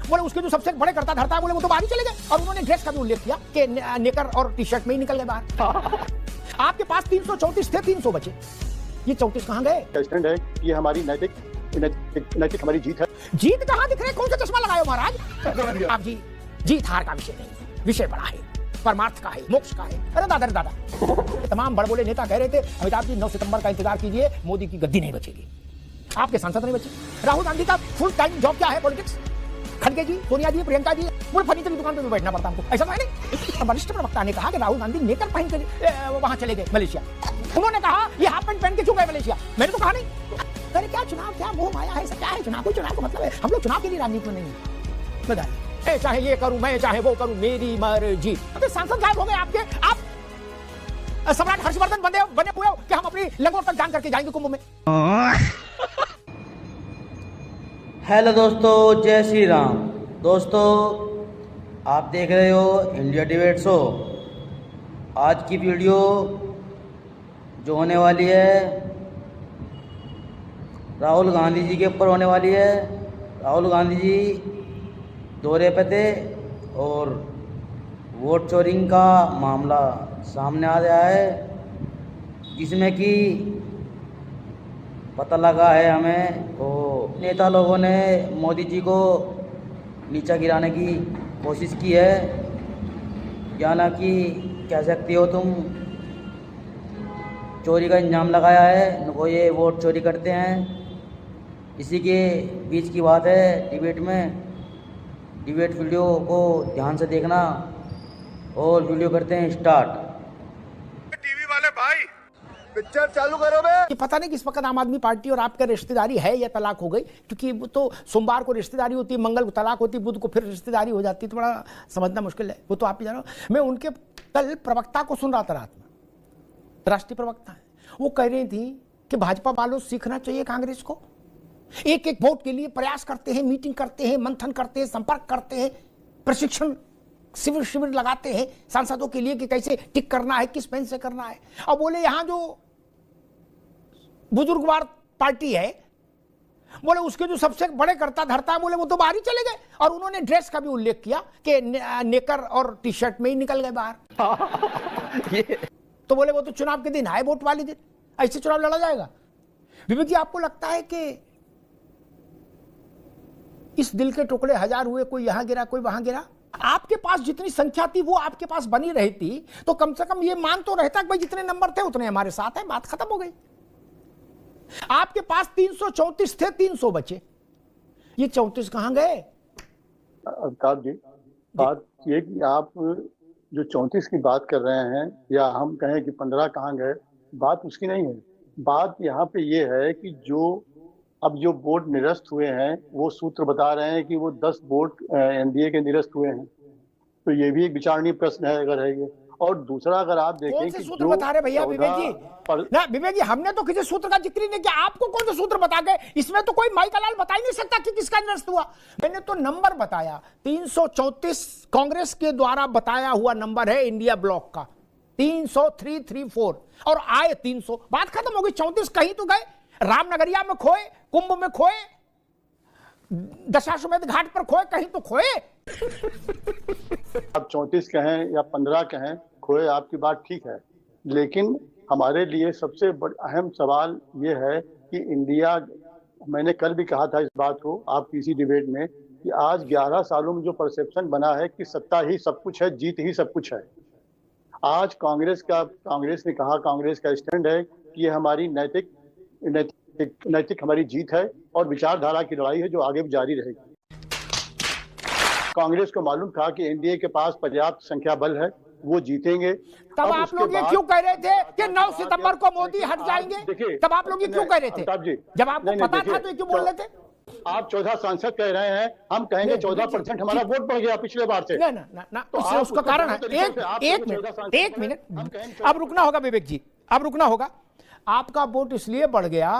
बोले उसके जो सबसे बड़े करता धरता है बोले वो तो बाहर ही चले गए, और उन्होंने ड्रेस का भी उल्लेख किया कि नेकर और टी शर्ट में ही निकल गए बाहर। आपके पास 334 थे, 300 बचे, ये 34 कहां गए? स्टैंड है ये हमारी नैतिक हमारी जीत है। जीत कहां दिख रहे? कौन सा चश्मा लगाए हो महाराज? आप जी, जीत हार का विषय नहीं, विषय बड़ा है, परमार्थ का है, मोक्ष का है। अरे दादा तमाम बड़े नेता कह रहे थे अमिताभ जी 9 सितंबर का इंतजार कीजिए, मोदी की गद्दी नहीं बचेगी, आपके सांसद नहीं बचे। राहुल गांधी का फुल टाइम जॉब क्या है? पॉलिटिक्स। खड़गे जी, सोनिया जी, प्रियंका जी, पूरे फर्नीचर की दुकान पे भी बैठना पड़ता हमको, ऐसा है नहीं? वरिष्ठ प्रवक्ता ने कहा कि राहुल गांधी नेकर पहन कर वहां चले गए मलेशिया। उन्होंने कहा ये हाफ पैंट पहन के क्यों गए मलेशिया? मैंने तो कहा नहीं। अरे क्या चुनाव, क्या मोह माया है, क्या है चुनाव? कोई चुनाव का मतलब है, हम लोग चुनाव के लिए राजनीति में नहीं है। बताइए, चाहे ये करूं मैं, चाहे वो करूं, मेरी मर्जी। अबे सांसद गायब हो गए आपके, आप सम्राट हर्षवर्धन बने हुए हो कि हम अपनी लंगोट तक जान करके जाएंगे कुंभ में। हेलो दोस्तों, जय श्री राम। दोस्तों आप देख रहे हो इंडिया डिबेट शो। आज की वीडियो जो होने वाली है राहुल गांधी जी के ऊपर होने वाली है। राहुल गांधी जी दौरे पे थे और वोट चोरिंग का मामला सामने आ गया है, जिसमें कि पता लगा है हमें तो नेता लोगों ने मोदी जी को नीचा गिराने की कोशिश की है, यानी कि कह सकती हो तुम चोरी का इंजाम लगाया है, वो ये वोट चोरी करते हैं। इसी के बीच की बात है डिबेट में। डिबेट वीडियो को ध्यान से देखना और वीडियो करते हैं स्टार्ट। टीवी वाले भाई पिक्चर चालू करो बे। पता नहीं किस वक्त आम आदमी पार्टी और आपका रिश्तेदारी है या तलाक हो गई, क्योंकि वो तो सोमवार को रिश्तेदारी होती है, मंगल को तलाक होती है, बुध को फिर रिश्तेदारी हो जाती है, तो बड़ा समझना मुश्किल है। वो तो आप ही जानो। मैं उनके कल प्रवक्ता को सुन रहा था रात में, राष्ट्रीय प्रवक्ता है, वो कह रही थी कि भाजपा वालों सीखना चाहिए कांग्रेस को, एक एक वोट के लिए प्रयास करते हैं, मीटिंग करते हैं, मंथन करते हैं, संपर्क करते हैं, प्रशिक्षण शिविर लगाते हैं सांसदों के लिए कि कैसे टिक करना है, किस पेन से करना है। और बोले यहां जो बुजुर्गवार पार्टी है, बोले उसके जो सबसे बड़े करता धरता है बोले वो तो बाहर ही चले गए, और उन्होंने ड्रेस का भी उल्लेख किया कि नेकर और टी शर्ट में ही निकल गए बाहर। तो बोले वो तो चुनाव के दिन आए, वोट वाले दिन, ऐसे चुनाव लड़ा जाएगा। विवेक जी, आपको लगता है कि इस दिल के टुकड़े हजार हुए, कोई यहां गिरा कोई वहां गिरा? आपके पास जितनी संख्या थी वो आपके पास बनी रहती तो कम से कम ये मान तो रहता कि भाई जितने नंबर थे उतने हमारे साथ है, बात खत्म हो गई। आपके पास 334 थे, 300 बचे, ये 34 कहां गए? अमिताभ जी, बात ये कि आप जो 34 की बात कर रहे हैं या हम कहें कि 15 कहां गए, बात उसकी नहीं है। बात यहाँ पे ये है कि अब जो वोट निरस्त हुए हैं वो सूत्र बता रहे हैं कि वो 10 वोट एनडीए के निरस्त हुए हैं, तो ये भी एक विचारणीय प्रश्न है अगर है ये। और दूसरा अगर आप देखें कौन से कि सूत्र बता रहे भैया विवेक जी? ना विवेक जी, हमने तो किसी सूत्र का जिक्र ही नहीं किया, आपको कौन से सूत्र बता गए? इसमें तो कोई माई का लाल बता ही नहीं सकता कि किसका निरस्त हुआ। मैंने तो नंबर बताया, 334 कांग्रेस के द्वारा बताया हुआ नंबर है इंडिया ब्लॉक का, 303-34, और आए 300, बात खत्म हो गई। 34 कहीं तो गए, रामनगरिया में खोए, कुंभ में खोए, दशाश्वमेध घाट पर खोए, कहीं तो खोए। आप 34 कहें या 15 कहें, खोए, आपकी बात ठीक है, लेकिन हमारे लिए सबसे अहम सवाल ये है कि इंडिया, मैंने कल भी कहा था इस बात को आपकी इसी डिबेट में, कि आज 11 सालों में जो परसेप्शन बना है कि सत्ता ही सब कुछ है, जीत ही सब कुछ है। आज कांग्रेस ने कहा, कांग्रेस का स्टैंड है कि ये हमारी नैतिक हमारी जीत है और विचारधारा की लड़ाई है जो आगे भी जारी रहेगी। कांग्रेस को मालूम था कि एनडीए के पास पर्याप्त संख्या बल है, वो जीतेंगे। तब आप लोग ये क्यों कह रहे थे कि 9 सितंबर को मोदी हट जाएंगे? तब आप लोग ये क्यों कह रहे थे? जब आपको पता था तो क्यों बोल रहे थे? आप 14 सांसद कह रहे हैं, हम कहेंगे 14% हमारा वोट बढ़ गया पिछले बार से। ना, उसका कारण है, एक मिनट, अब रुकना होगा विवेक जी, अब रुकना होगा। आपका वोट इसलिए बढ़ गया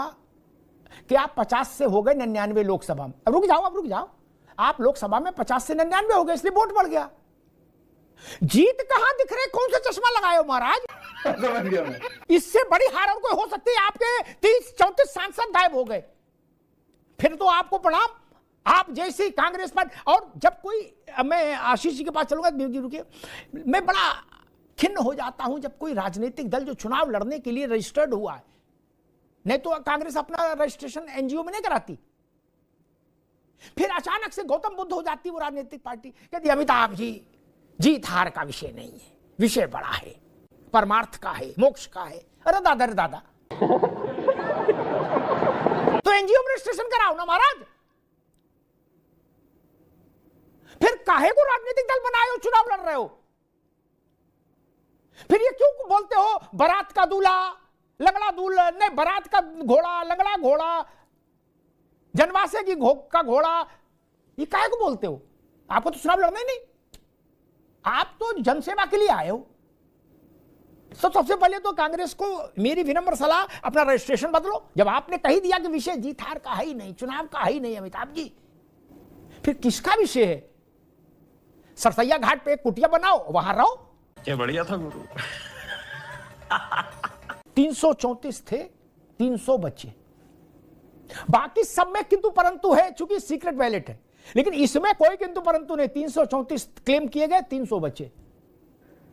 कि आप 50 से हो गए 99 लोकसभा में। अब रुक जाओ, आप लोकसभा में 50 से 99 हो गए, इसलिए वोट बढ़ गया। जीत कहां दिख रहे? कौन सा चश्मा लगाए हो महाराज? इससे बड़ी हार और कोई हो सकती है? आपके 30-34 सांसद गायब हो गए, फिर तो आपको प्रणाम, आप जैसी कांग्रेस पार्टी, और जब कोई, मैं आशीष जी के पास चलूंगा, रुकिए, मैं बड़ा खिन्न हो जाता हूं जब कोई राजनीतिक दल जो चुनाव लड़ने के लिए रजिस्टर्ड हुआ है, नहीं तो कांग्रेस अपना रजिस्ट्रेशन एनजीओ में नहीं कराती, फिर अचानक से गौतम बुद्ध हो जाती वो राजनीतिक पार्टी, कहती अमिताभ जी जीत हार का विषय नहीं है, विषय बड़ा है, परमार्थ का है, मोक्ष का है। अरे दादा रे दादा, तो एनजीओ में रजिस्ट्रेशन कराओ ना महाराज, फिर काहे को राजनीतिक दल बनाए हो, चुनाव लड़ रहे हो? फिर ये क्यों बोलते हो बारात का दूल्हा लंगड़ा दूल्हा, नहीं बारात का घोड़ा लंगड़ा घोड़ा, जनवासे की का घोड़ा, ये काहे को बोलते हो? आपको तो चुनाव लड़ना ही नहीं, आप तो जनसेवा के लिए आए हो। तो सबसे पहले तो कांग्रेस को मेरी विनम्र सलाह, अपना रजिस्ट्रेशन बदलो। जब आपने कही दिया कि विषय जीत हार का है ही नहीं, चुनाव का है ही नहीं अमिताभ जी, फिर किसका विषय है? सरसैया घाट पे एक कुटिया बनाओ, वहां रहो। क्या बढ़िया था गुरु। 334 थे, 300 बच्चे, बाकी सब में किंतु परंतु है, चूंकि सीक्रेट बैलेट है, लेकिन इसमें कोई किंतु परंतु नहीं। 334 क्लेम किए गए, 300 बच्चे।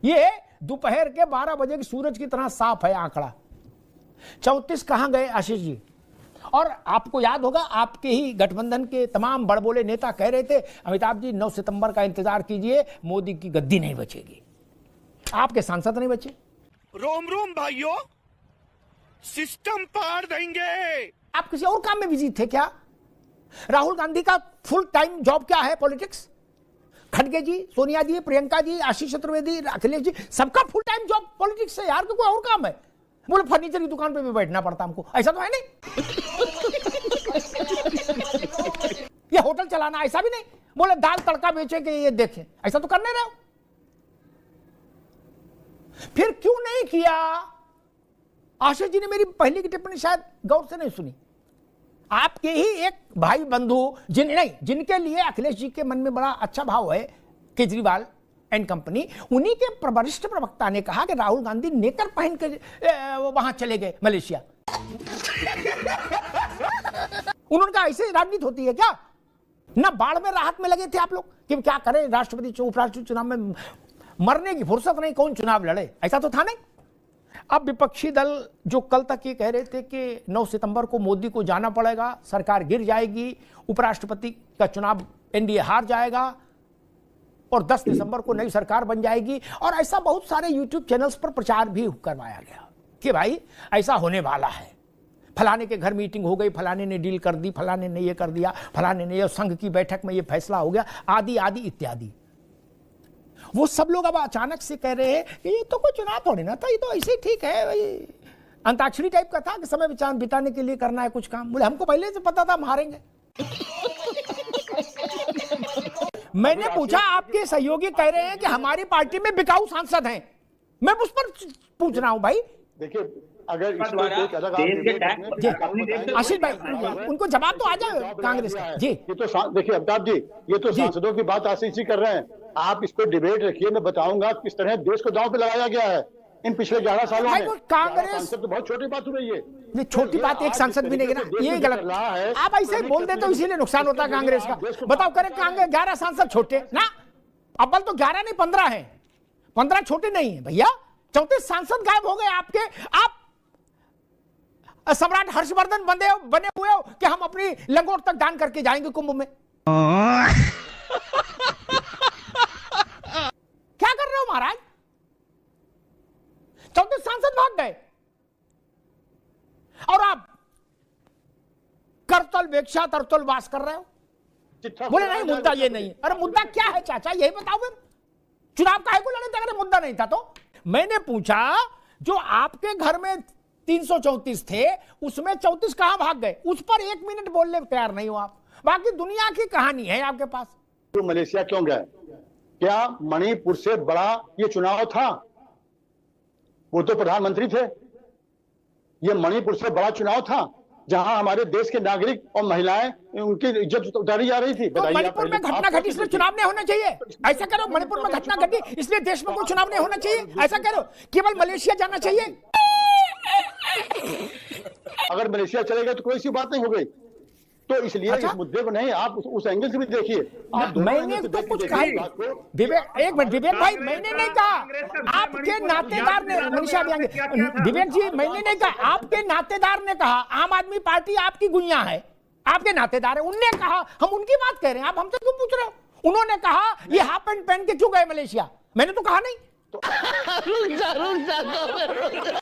ये दोपहर के 12 बजे की सूरज की तरह साफ है आंकड़ा। 34 कहां गए आशीष जी? और आपको याद होगा, आपके ही गठबंधन के तमाम बड़बोले नेता कह रहे थे अमिताभ जी 9 सितंबर का इंतजार कीजिए, मोदी की गद्दी नहीं बचेगी। आपके सांसद नहीं बचे। रोम रोम भाइयों, सिस्टम पार देंगे। आप किसी और काम में बिजी थे क्या? राहुल गांधी का फुल टाइम जॉब क्या है? पॉलिटिक्स। खड़गे जी, सोनिया जी, प्रियंका जी, आशीष चतुर्वेदी, अखिलेश जी, सबका फुल टाइम जॉब पॉलिटिक्स है यार, कोई और काम है? बोले फर्नीचर की दुकान पे भी बैठना पड़ता हमको, ऐसा तो है नहीं। ये होटल चलाना, ऐसा भी नहीं। बोले दाल तड़का बेचे के ये देखें, ऐसा तो करने रहे हो। फिर क्यों नहीं किया? आशीष जी ने मेरी पहली की टिप्पणी शायद गौर से नहीं सुनी। आपके ही एक भाई बंधु जिनके लिए अखिलेश जी के मन में बड़ा अच्छा भाव है, केजरीवाल एंड कंपनी, उन्हीं के वरिष्ठ प्रवक्ता ने कहा कि राहुल गांधी नेकर पहन कर वहां चले गए मलेशिया। उन्होंने कहा ऐसे राजनीति होती है क्या? ना बाढ़ में राहत में लगे थे आप लोग कि क्या करें, राष्ट्रपति उपराष्ट्रपति चुनाव में मरने की फुर्सत नहीं, कौन चुनाव लड़े, ऐसा तो था नहीं। अब विपक्षी दल जो कल तक ये कह रहे थे कि 9 सितंबर को मोदी को जाना पड़ेगा, सरकार गिर जाएगी, उपराष्ट्रपति का चुनाव एनडीए हार जाएगा और 10 दिसंबर को नई सरकार बन जाएगी, और ऐसा बहुत सारे यूट्यूब चैनल्स पर प्रचार भी करवाया गया कि भाई ऐसा होने वाला है, फलाने के घर मीटिंग हो गई, फलाने ने डील कर दी, फलाने ने ये कर दिया, फलाने ने ये संघ की बैठक में ये फैसला हो गया, आदि आदि इत्यादि। वो सब लोग अब अचानक से कह रहे हैं कि ये तो कोई चुनाव थोड़ी ना था, ये तो ऐसे ठीक है, अंताक्षरी टाइप का था कि समय बिताने के लिए करना है कुछ काम। बोले हमको पहले से पता था हम हारेंगे। मैंने पूछा, आपके सहयोगी कह रहे हैं कि हमारी पार्टी में बिकाऊ सांसद हैं, मैं उस पर पूछ रहा हूं भाई। देखिए, अगर इस पर कोई अलग आशीष भाई, उनको जवाब तो आ जाए कांग्रेस का। जी, ये तो देखिए अमिताभ जी, ये तो सांसदों की बात आशीष जी कर रहे हैं। आप इस पर डिबेट रखिए, मैं बताऊंगा किस तरह देश को दांव पे लगाया गया है इन पिछले 11 सालों में। कांग्रेस तो बहुत छोटी बात हो रही है। नहीं, छोटी बात एक सांसद भी नहीं है ना, ये गलत। आप ऐसे ही बोल देते हो, इसीलिए नुकसान होता है कांग्रेस का। बताओ, करे कांग्रेस 11 सांसद छोटे ना? अव्वल तो 11 नहीं 15 है, 15 छोटे नहीं है भैया। 34 सांसद गायब हो गए आपके। आप सम्राट हर्षवर्धन बने हुए हो कि हम अपनी लंगोट तक दान करके जाएंगे कुंभ में। क्या कर रहे हो महाराज? 34 सांसद भाग गए और आप करतल वेक्षा तरतल वास कर रहे हो। बोले नहीं, मुद्दा ये नहीं है। अरे मुद्दा क्या है चाचा, यही बताओ फिर। चुनाव काहे को लड़े थे अगर मुद्दा नहीं था तो? मैंने पूछा, जो आपके घर में 334 थे, उसमें 34 कहां भाग गए? उस पर 1 मिनट बोलने को तैयार नहीं हो आप। बाकी दुनिया की कहानी है आपके पास। तो मलेशिया क्यों गए? क्या मणिपुर से बड़ा ये चुनाव था? वो तो प्रधानमंत्री थे। ये मणिपुर से बड़ा चुनाव था जहां हमारे देश के नागरिक और महिलाएं, उनकी इज्जत उतारी जा रही थी। तो मणिपुर में घटना घटी इसलिए चुनाव नहीं होना चाहिए, ऐसा करो। मणिपुर में घटना घटी इसलिए देश में कोई चुनाव नहीं होना चाहिए, ऐसा करो। केवल मलेशिया जाना चाहिए। अगर मलेशिया चले गए तो कोई सी बात नहीं हो गई। तो इसलिए अच्छा? इस मुद्दे को नहीं, आप उस एंगल से भी देखिए। आप दोनों मैंने एंगल से तो देखिए, कुछ देखिए कहा इस ही बात को। विवेक, एक मिनट विवेक भाई, मैंने नहीं कहा आपके नातेदार ने, मनीषा भी आएंगे, विवेक जी मैंने नहीं कहा, आपके नातेदार ने कहा, आम आदमी पार्टी आपकी गुइया है, आपके नातेदार है, उनने कहा, हम उनकी बात कह रहे हैं, आप हमसे क्यों पूछ रहे हो? उन्होंने कहा ये हाफ पैंट पहन के क्यों गए मलेशिया, मैंने तो कहा नहीं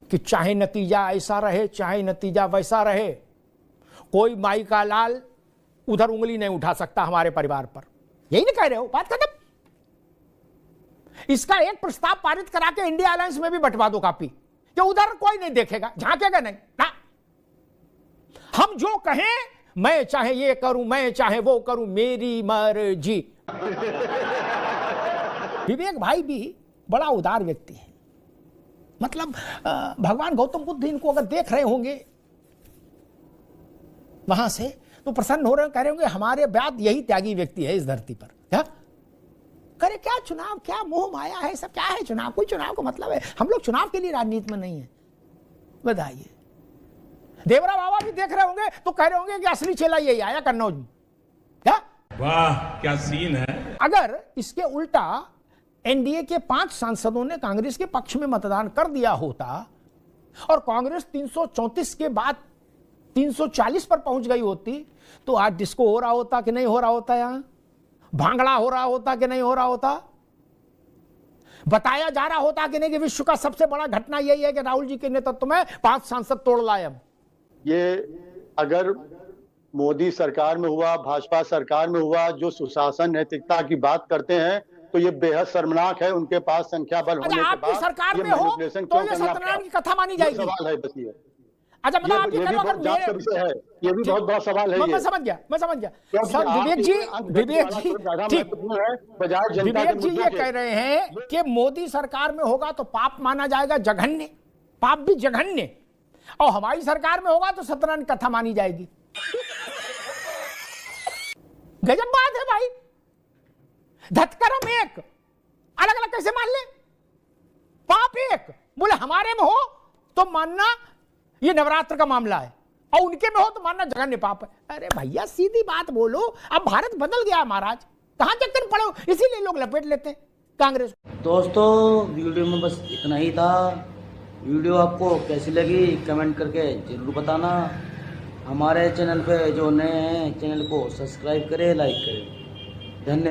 कि चाहे नतीजा ऐसा रहे चाहे नतीजा वैसा रहे, कोई माई का लाल उधर उंगली नहीं उठा सकता हमारे परिवार पर, यही नहीं कह रहे हो? बात खत्म। इसका एक प्रस्ताव पारित करा के इंडिया अलायंस में भी बंटवा दो कॉपी, कि उधर कोई नहीं देखेगा, झांकेगा नहीं ना। हम जो कहें, मैं चाहे ये करूं, मैं चाहे वो करूं, मेरी मर्जी। विवेक भाई भी बड़ा उदार व्यक्ति है, मतलब भगवान गौतम बुद्ध इनको अगर देख रहे होंगे वहां से तो प्रसन्न हो रहे, कह रहे होंगे हमारे बाद यही त्यागी व्यक्ति है इस धरती पर। क्या करे, क्या चुनाव, क्या मोह माया है, सब क्या है चुनाव, कोई चुनाव का मतलब है? हम लोग चुनाव के लिए राजनीति में नहीं है। बताइए, देवरा बाबा भी देख रहे होंगे तो कह रहे होंगे कि असली चेला यही आया कन्नौज में। क्या वाह क्या सीन है। अगर इसके उल्टा एनडीए के 5 सांसदों ने कांग्रेस के पक्ष में मतदान कर दिया होता और कांग्रेस 334 के बाद 340 पर पहुंच गई होती, तो आज डिस्को हो रहा होता कि नहीं हो रहा होता, यहां भांगड़ा हो रहा होता कि नहीं हो रहा होता, बताया जा रहा होता कि नहीं कि विश्व का सबसे बड़ा घटना यही है कि राहुल जी के नेतृत्व में 5 सांसद तोड़ लाए हम। ये अगर मोदी सरकार में हुआ, भाजपा सरकार में हुआ, जो सुशासन नैतिकता की बात करते हैं, तो ये बेहद शर्मनाक है। उनके पास संख्या बल होने के आपकी बाद सरकार ये में हो मैनिपुलेशन तो क्यों ये करना सत्यनारायण पड़ा? की कथा मानी ये जाएगी। सवाल है बस ये। अच्छा मतलब आप ये भी बहुत जांच का विषय है, ये भी बहुत बड़ा सवाल है। मैं समझ गया क्योंकि सर। विवेक जी ज्यादा ठीक, महत्वपूर्ण है बजाय जनता विवेक के जी मुद्दों ये के। कह रहे हैं कि मोदी सरकार में होगा तो पाप माना जाएगा जघन्य, पाप भी जघन्य, और हमारी सरकार में होगा तो सत्यनारायण कथा मानी जाएगी। गजब बात है भाई, धतकरम एक, अलग अलग कैसे मान ले? पाप एक, बोले हमारे में हो तो मानना ये नवरात्र का मामला है, और उनके में हो तो मानना जघन्य पाप है। अरे भैया सीधी बात बोलो, अब भारत बदल गया महाराज, कहां चक्कर पड़े हो? इसीलिए लोग लपेट लेते हैं कांग्रेस। दोस्तों वीडियो में बस इतना ही था। वीडियो आपको कैसी लगी कमेंट करके जरूर बताना। हमारे चैनल पे जो नए हैं चैनल को सब्सक्राइब करें, लाइक करें। धन्यवाद।